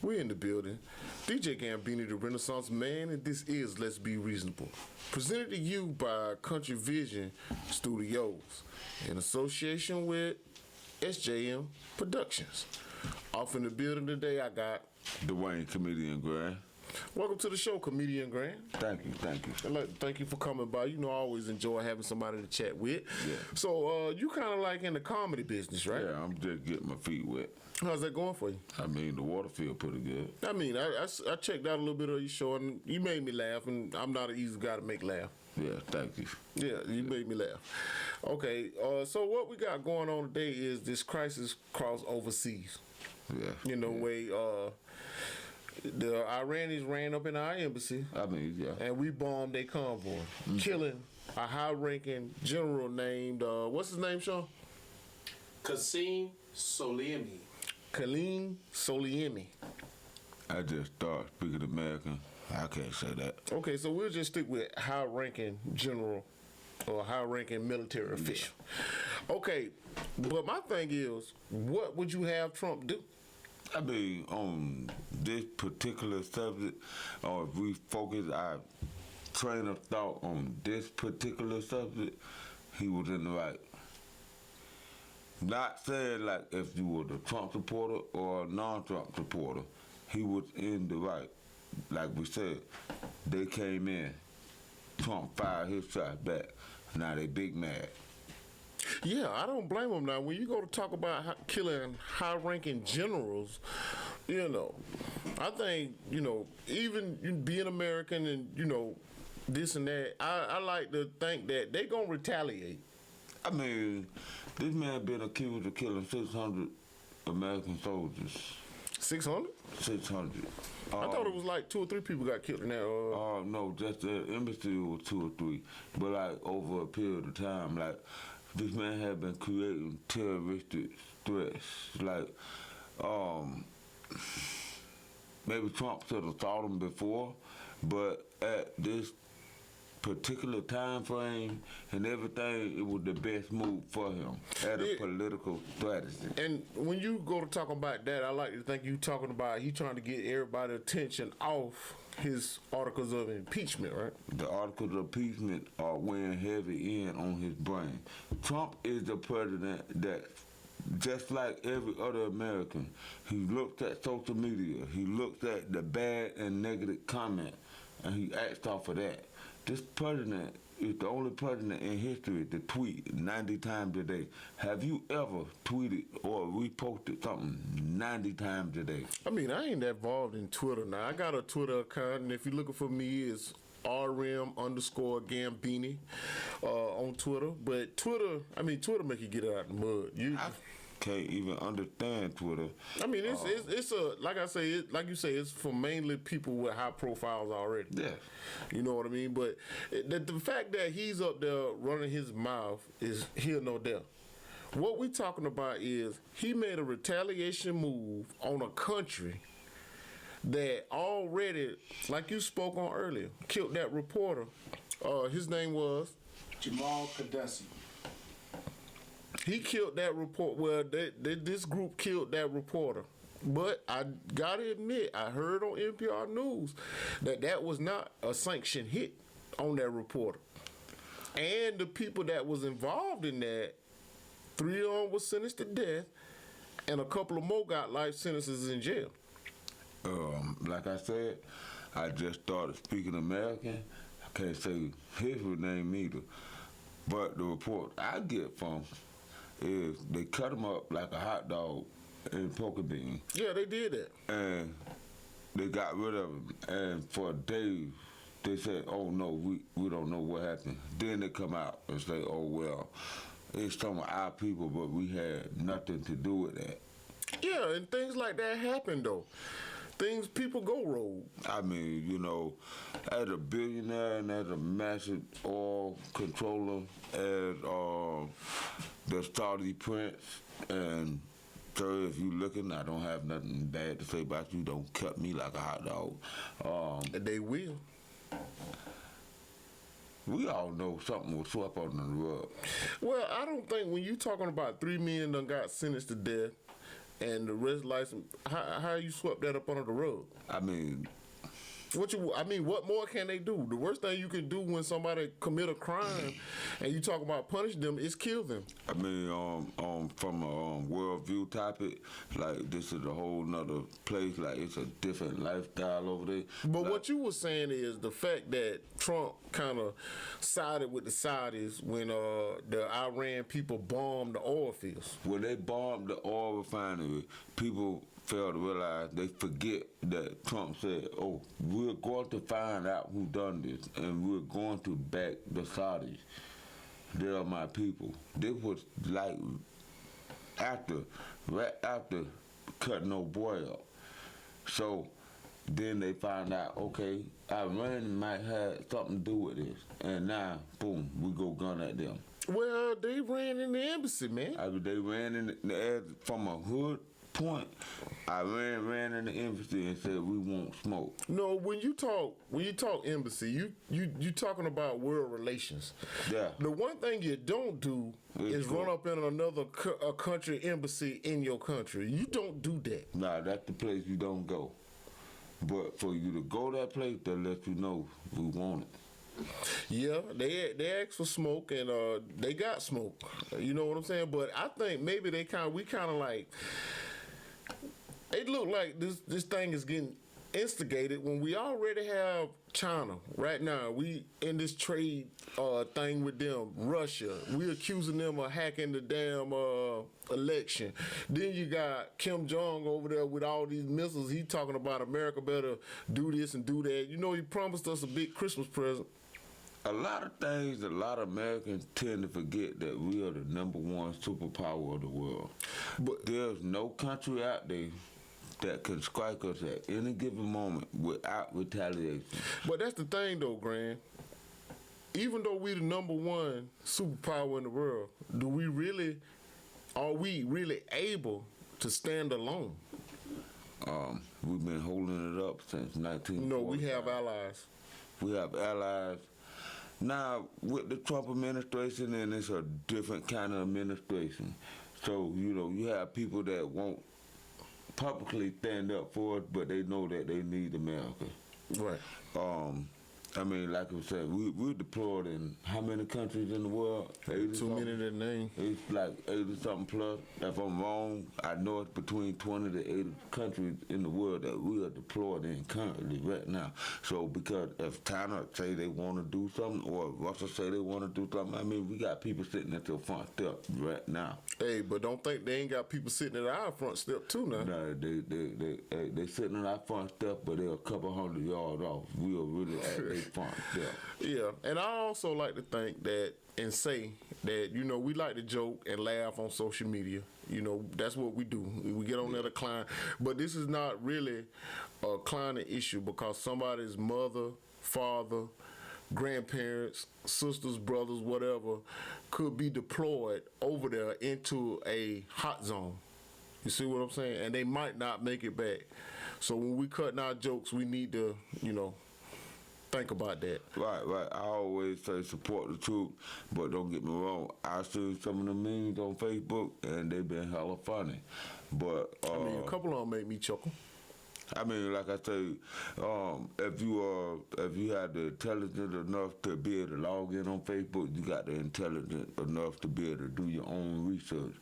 We're in the building. DJ Gambini, the Renaissance Man, and this is Let's Be Reasonable. Presented to you by Country Vision Studios in association with SJM Productions. Off in the building today, I got Dwayne, Comedian Grant. Welcome to the show, Comedian Grant. Thank you. Thank you for coming by. You know, I always enjoy having somebody to chat with. Yeah. So, you kind of like in the comedy business, right? Yeah, I'm just getting my feet wet. How's that going for you? I mean, the water feel pretty good. I mean, I checked out a little bit of your show, and you made me laugh, and I'm not an easy guy to make laugh. Yeah, thank you. Yeah, you made me laugh. Okay, so what we got going on today is this crisis cross overseas. Yeah. You know, where the Iranians ran up in our embassy. I mean, yeah. And we bombed their convoy, killing a high-ranking general named, what's his name, Sean? Qasem Soleimani. Khalil Soleimani. I just start speaking American. I can't say that. Okay, so we'll just stick with high-ranking general or high-ranking military official. Okay, but my thing is, what would you have Trump do? I mean, on this particular subject, or if we focus our train of thought on this particular subject, he was in the right. Not saying like if you were a Trump supporter or a non-Trump supporter, he was in the right. Like we said, they came in, Trump fired his shot back, now they big mad. Yeah, I don't blame him now. When you go to talk about killing high-ranking generals, you know, I think, you know, even being American and, you know, this and that, I like to think that they going to retaliate. I mean, this man been accused of killing 600 American soldiers. 600? 600. I thought it was like 2 or 3 people got killed in that. No, just the embassy was 2 or 3. But like over a period of time, like this man had been creating terroristic threats. Like, maybe Trump should have thought him before, but at this particular time frame and everything, it was the best move for him at a political strategy. And when you go to talk about that, I like to think you talking about he trying to get everybody's attention off his articles of impeachment, right? The articles of impeachment are weighing heavy in on his brain. Trump is the president that, just like every other American, he looks at social media, he looks at the bad and negative comment, and he acts off of that. This president is the only president in history to tweet 90 times a day. Have you ever tweeted or reposted something 90 times a day? I mean, I ain't that involved in Twitter now. I got a Twitter account, and if you're looking for me, it's RM_Gambini on Twitter. But Twitter make you get out of the mud. I can't even understand Twitter. I mean, it's a, like I say, like you say, it's for mainly people with high profiles already. Yeah. You know what I mean? But the fact that he's up there running his mouth is here no doubt. What we talking about is he made a retaliation move on a country that already, like you spoke on earlier, killed that reporter. His name was Jamal Khashoggi. He killed that report. Well, this group killed that reporter. But I gotta admit, I heard on NPR News that was not a sanctioned hit on that reporter. And the people that was involved in that, 3 of them was sentenced to death, and a couple of more got life sentences in jail. Like I said, I just started speaking American. I can't say his name either. But the report I get from is they cut him up like a hot dog in poker bean. Yeah, they did that. And they got rid of him. And for days, they said, oh no, we don't know what happened. Then they come out and say, oh well, it's some of our people, but we had nothing to do with that. Yeah, and things like that happen though. People go rogue. I mean, you know, as a billionaire and as a massive oil controller, as the Saudi prince, and sir, if you looking, I don't have nothing bad to say about you. Don't cut me like a hot dog. They will. We all know something was swept under the rug. Well, I don't think when you talking about 3 men done got sentenced to death, and the rest license. How you swept that up under the rug? I mean, What more can they do? The worst thing you can do when somebody commit a crime and you talk about punish them is kill them. I mean, from a worldview topic, like this is a whole nother place. Like it's a different lifestyle over there. But like, what you were saying is the fact that Trump kind of sided with the Saudis when the Iran people bombed the oil fields. when they bombed the oil refinery, people fail to realize, they forget that Trump said, "Oh, we're going to find out who done this, and we're going to back the Saudis. They are my people." This was like right after cutting old boy up. So then they found out, okay, Iran might have something to do with this, and now, boom, we go gun at them. Well, they ran in the embassy, man. They ran in the air from a hood point. I ran in the embassy and said we won't smoke. No, when you talk embassy, you talking about world relations. Yeah. The one thing you don't do is run up in another country embassy in your country. You don't do that. Nah, that's the place you don't go. But for you to go that place, they'll let you know we want it. Yeah, they asked for smoke and they got smoke. You know what I'm saying? But I think maybe we kind of like. It look like this thing is getting instigated when we already have China right now. We in this trade thing with them, Russia. We accusing them of hacking the damn election. Then you got Kim Jong over there with all these missiles. He talking about America better do this and do that. You know, he promised us a big Christmas present. A lot of things, a lot of Americans tend to forget that we are the #1 superpower of the world. But there's no country out there that can strike us at any given moment without retaliation. But that's the thing, though, Grant. Even though we the #1 superpower in the world, are we really able to stand alone? We've been holding it up since 1945. No, we have allies. We have allies. Now, with the Trump administration, and it's a different kind of administration. So, you have people that won't publicly stand up for it, but they know that they need America. Right. I mean, like I said, we're deployed in how many countries in the world? 80 Too many to name. It's like 80-something plus. If I'm wrong, I know it's between 20 to 80 countries in the world that we are deployed in currently right now. So because if China say they want to do something, or Russia say they want to do something, I mean, we got people sitting at the front step right now. Hey, but don't think they ain't got people sitting at our front step too now. No, they sitting on our front step, but they're a couple hundred yards off. We are really at their front step. Yeah, and I also like to think that and say that, we like to joke and laugh on social media. That's what we do. We get on there to clown. But this is not really a clowning issue because somebody's mother, father, grandparents, sisters, brothers, whatever, could be deployed over there into a hot zone. You see what I'm saying? And they might not make it back. So when we cutting our jokes, we need to, think about that. Right. I always say support the troops, but don't get me wrong. I see some of the memes on Facebook, and they've been hella funny. But a couple of them make me chuckle. I mean, like I say, if you had the intelligence enough to be able to log in on Facebook, you got the intelligence enough to be able to do your own research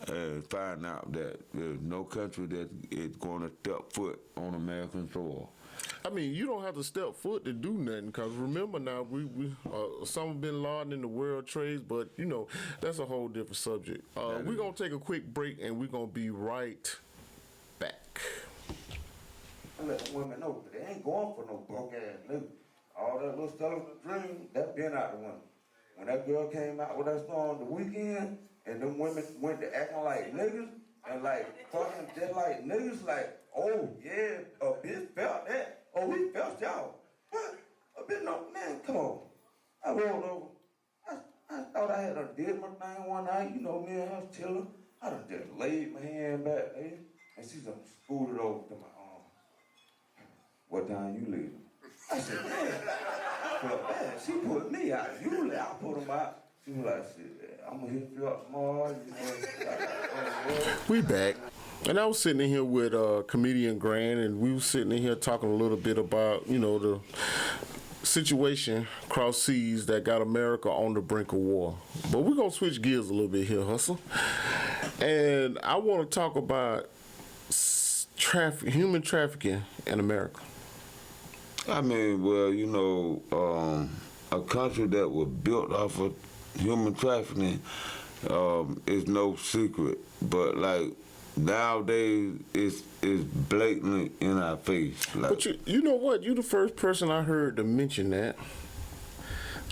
and find out that there's no country that is going to step foot on American soil. I mean, you don't have to step foot to do nothing, because remember now, we Osama bin Laden in the world trades, but, that's a whole different subject. We're going to take a quick break, and we're going to be right back. I let the women know, but they ain't going for no broke-ass nigga. All that little stuff in the dream, that been out the window. When that girl came out with that song The Weekend, and them women went to acting like niggas, and like fucking just like niggas, like, oh yeah, a bitch felt that. Oh, we felt y'all. What? A bitch, no, man, come on. I rolled over. I thought I had done did my thing one night, me and her was chilling. I done just laid my hand back there, and she done scooted over to my arm. What time you leaving? I said, man, I felt bad. She put me out. Usually I put them out. She was like, shit, I'm gonna hit you up tomorrow. We back. And I was sitting in here with comedian Grant, and we were sitting in here talking a little bit about, the situation across seas that got America on the brink of war. But we're going to switch gears a little bit here, Hustle. And I want to talk about human trafficking in America. I mean, well, a country that was built off of human trafficking is no secret. But, like, nowadays, it's blatantly in our face. Like, But you know what? You're the first person I heard to mention that.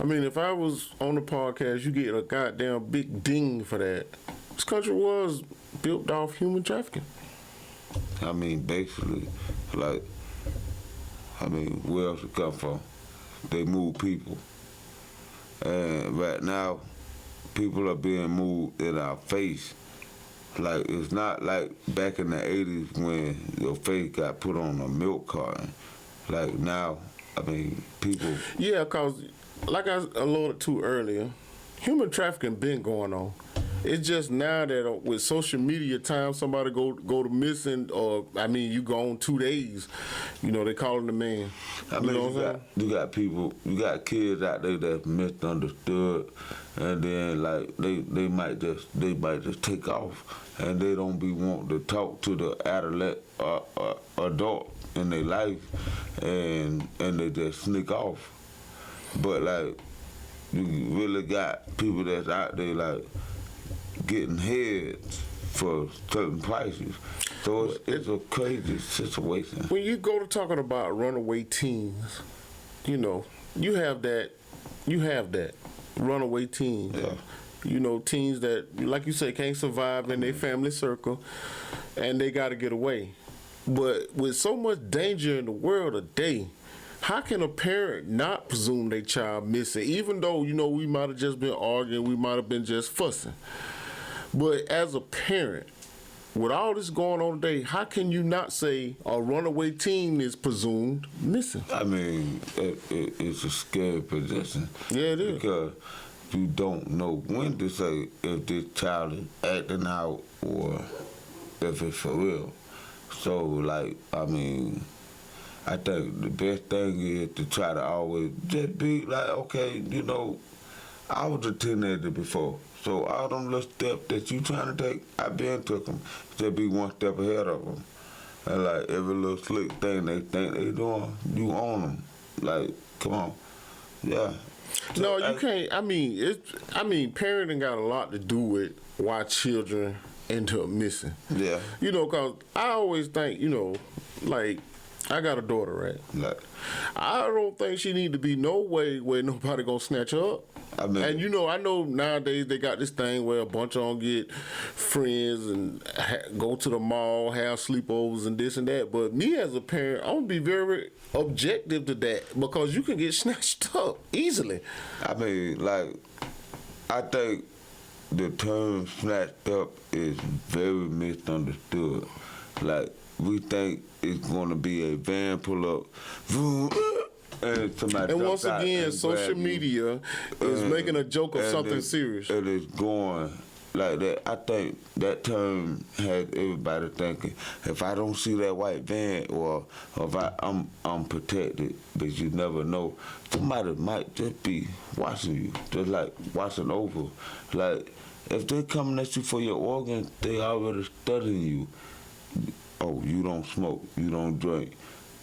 I mean, if I was on the podcast, you get a goddamn big ding for that. This country was built off human trafficking. I mean, basically, like, where else it come from? They move people. And right now, people are being moved in our face. Like, it's not like back in the 80s when your face got put on a milk carton. Like, now, people... Yeah, because, like I alluded to earlier, human trafficking been going on. It's just now that with social media, time somebody go to missing, or you go on 2 days, they calling the man. You got people, you got kids out there that's misunderstood, and then like they might just take off, and they don't be wanting to talk to the adult in their life, and they just sneak off. But like, you really got people that's out there like getting heads for certain prices. So it's a crazy situation. When you go to talking about runaway teens, you have that runaway teens. Yeah. Teens that, like you say, can't survive in their family circle, and they got to get away. But with so much danger in the world today, how can a parent not presume their child missing, even though, we might have just been arguing, we might have been just fussing? But as a parent, with all this going on today, how can you not say a runaway teen is presumed missing? It's a scary position. Yeah, it is. Because you don't know when to say if this child is acting out or if it's for real. So, like, I think the best thing is to try to always just be like, okay, I was a teenager before. So all them little steps that you trying to take, I been took them. Just be one step ahead of them. And like every little slick thing they think they doing, you own them. Like, come on. Yeah. So No, you can't. Parenting got a lot to do with why children end up missing. Yeah. Because I always think, like, I got a daughter, right? Like, I don't think she need to be no way where nobody gonna snatch her up. And I know nowadays they got this thing where a bunch of them get friends and go to the mall, have sleepovers and this and that. But me as a parent, I'm gonna be very objective to that because you can get snatched up easily. I think the term snatched up is very misunderstood. Like, we think it's gonna be a van pull up, and somebody. And once again, social media is making a joke of something serious. And it's going like that. I think that term has everybody thinking, if I don't see that white van or if I'm protected, but you never know. Somebody might just be watching you, just like watching over. Like, if they're coming at you for your organs, they already studying you. Oh, you don't smoke, you don't drink,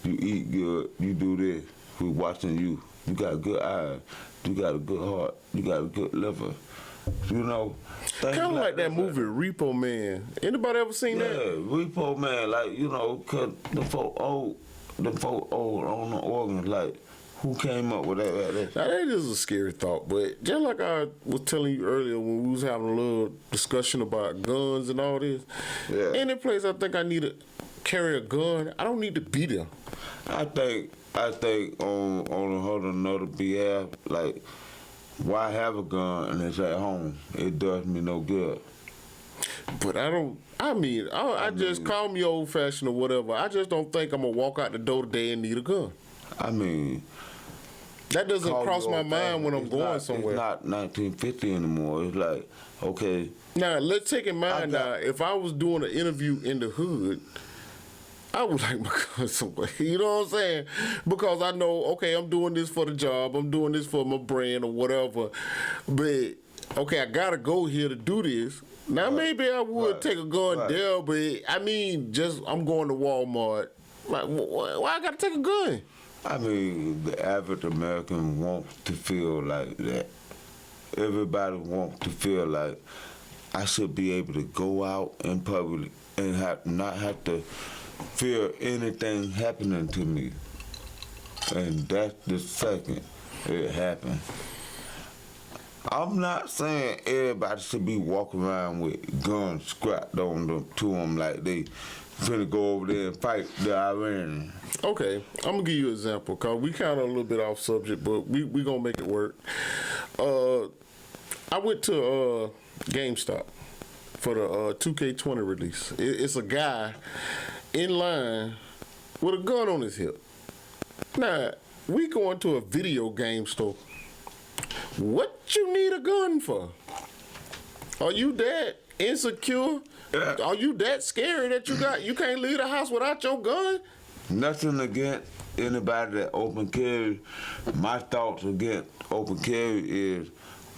you eat good, you do this. We watching you. You got good eyes, you got a good heart, you got a good liver. Kind of like that movie Repo Man. Anybody ever seen that? Yeah, Repo Man, like, cause the folk old on the organs, like, who came up with that right there? Now, that is a scary thought, but just like I was telling you earlier when we was having a little discussion about guns and all this, any place I think I need to carry a gun, I don't need to be there. I think on another behalf, like, why have a gun and it's at home? It does me no good. But I just call me old fashioned or whatever. I just don't think I'm gonna walk out the door today and need a gun. That doesn't call cross your my mind thing. when I'm It's going not, somewhere. It's not 1950 anymore. It's like, okay, Now, let's take in mind got- now, if I was doing an interview in the hood, I would like my gun somewhere. You know what I'm saying? Because I know, okay, I'm doing this for the job, I'm doing this for my brand or whatever. But, okay, I got to go here to do this. Now, maybe I would take a gun there, but I mean, just I'm going to Walmart. Like, why I got to take a gun? I mean, the average American wants to feel like that. Everybody wants to feel like I should be able to go out in public and not have to fear anything happening to me. And that's the second it happened. I'm not saying everybody should be walking around with guns strapped on them to them like they finna go over there and fight the Iranians. Okay, I'm gonna give you an example because we kind of a little bit off subject, but we gonna make it work. I went to GameStop for the 2K20 release. It's a guy in line with a gun on his hip. Now we going to a video game store. What you need a gun for? Are you that insecure? Are you that scary that you can't leave the house without your gun? Nothing against anybody that open carry. My thoughts against open carry is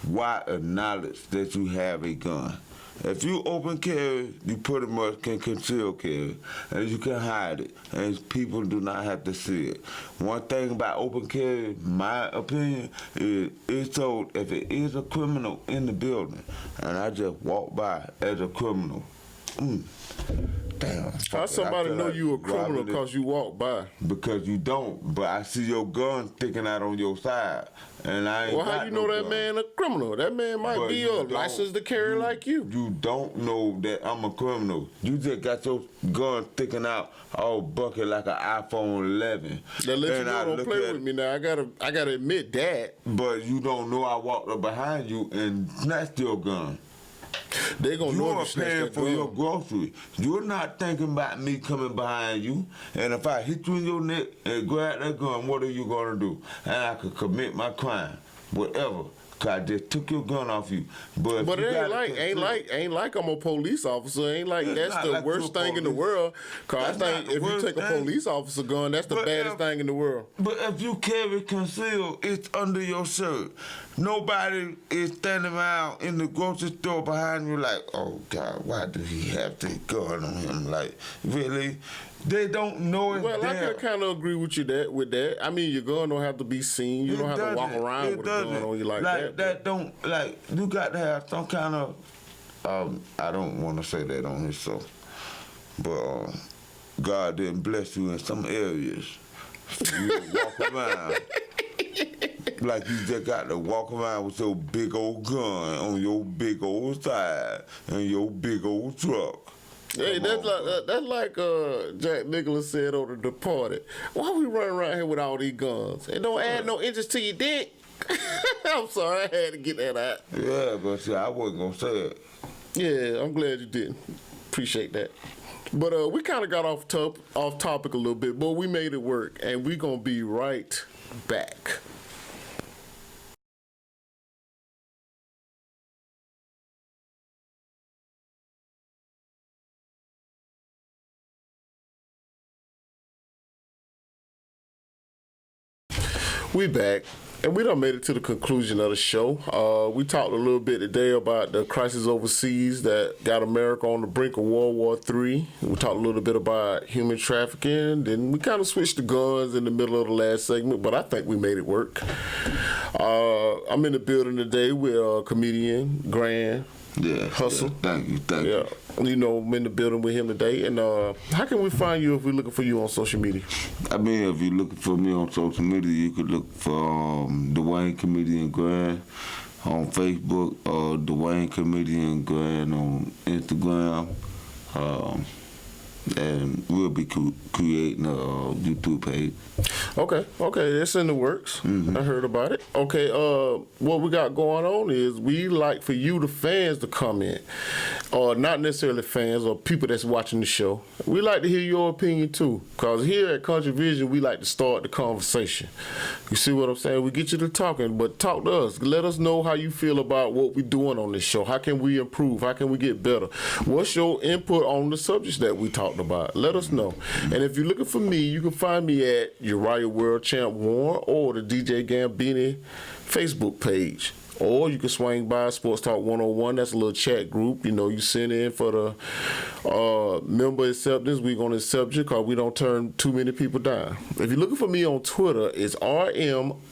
why acknowledge that you have a gun. If you open carry, you pretty much can conceal carry, and you can hide it, and people do not have to see it. One thing about open carry, my opinion, is it's told if it is a criminal in the building, and I just walk by as a criminal, damn. How somebody know you a criminal because you walk by? Because you don't, but I see your gun sticking out on your side, and I ain't Well, how got you know no that gun. man a criminal? That man might But be you a don't- license to carry like you. You don't know that I'm a criminal. You just got your gun sticking out all bucket like an iPhone 11. That let you And know, I don't look play at- with me now. I gotta admit that. But you don't know I walked up behind you and snatched your gun. They gonna You know are if you snatch paying that for your gun. groceries. You're not thinking about me coming behind you. And if I hit you in your neck and grab that gun, what are you gonna do? And I could commit my crime, whatever. Cause I just took your gun off you. But if But you it got ain't like I'm a police officer. Ain't like It's that's not the like worst you're a thing in the police. world. Cause That's I not think the if you worst take a thing. police officer gun, that's the But baddest if- thing in the world. But if you carry concealed, it's under your shirt. Nobody is standing around in the grocery store behind you like, oh God, why do he have this gun on him? Like, really? They don't know it's Well, I there. can kind of agree with you with that. I mean, your gun don't have to be seen. You It don't have to walk doesn't. around It with a gun doesn't. on you like that. That don't, like, you got to have some kind of, I don't want to say that on this show, but God didn't bless you in some areas. You don't walk around like you just got to walk around with your big old gun on your big old side and your big old truck. Hey, Come on, that's like Jack Nicholas said on The Departed. Why we running around here with all these guns? It don't add no interest to your dick. I'm sorry, I had to get that out. Yeah, but see, I wasn't gonna say it. Yeah, I'm glad you did. Appreciate that. But we kind of got off topic a little bit, but we made it work, and we gonna be right back. We back, and we done made it to the conclusion of the show. We talked a little bit today about the crisis overseas that got America on the brink of World War III. We talked a little bit about human trafficking. Then we kind of switched to guns in the middle of the last segment, but I think we made it work. I'm in the building today with comedian Grand Yeah. Hustle. Yeah, thank you. Yeah, you know, I'm in the building with him today. And how can we find you if we're looking for you on social media? I mean, if you're looking for me on social media, you could look for Dwayne Comedian Grand on Facebook or Dwayne Comedian Grand on Instagram. and we'll be creating a YouTube page. Okay, that's in the works. I heard about it. Okay, what we got going on is we like for you, the fans, to comment, or not necessarily fans or people that's watching the show. We like to hear your opinion too, cause here at Country Vision we like to start the conversation. You see what I'm saying? We get you to talking, but talk to us. Let us know how you feel about what we're doing on this show. How can we improve? How can we get better? What's your input on the subjects that we talked about? Let us know. And if you're looking for me, you can find me at Uriah World Champ Warren or the DJ Gambini Facebook page. Or you can swing by Sports Talk 101. That's a little chat group. You know, you send in for the member acceptance. We're going to accept you because we don't turn too many people down. If you're looking for me on Twitter, it's RM_Gambini.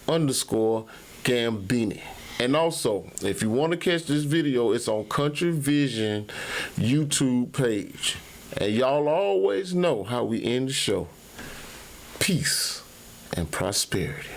And also, if you want to catch this video, it's on Country Vision YouTube page. And y'all always know how we end the show. Peace and prosperity.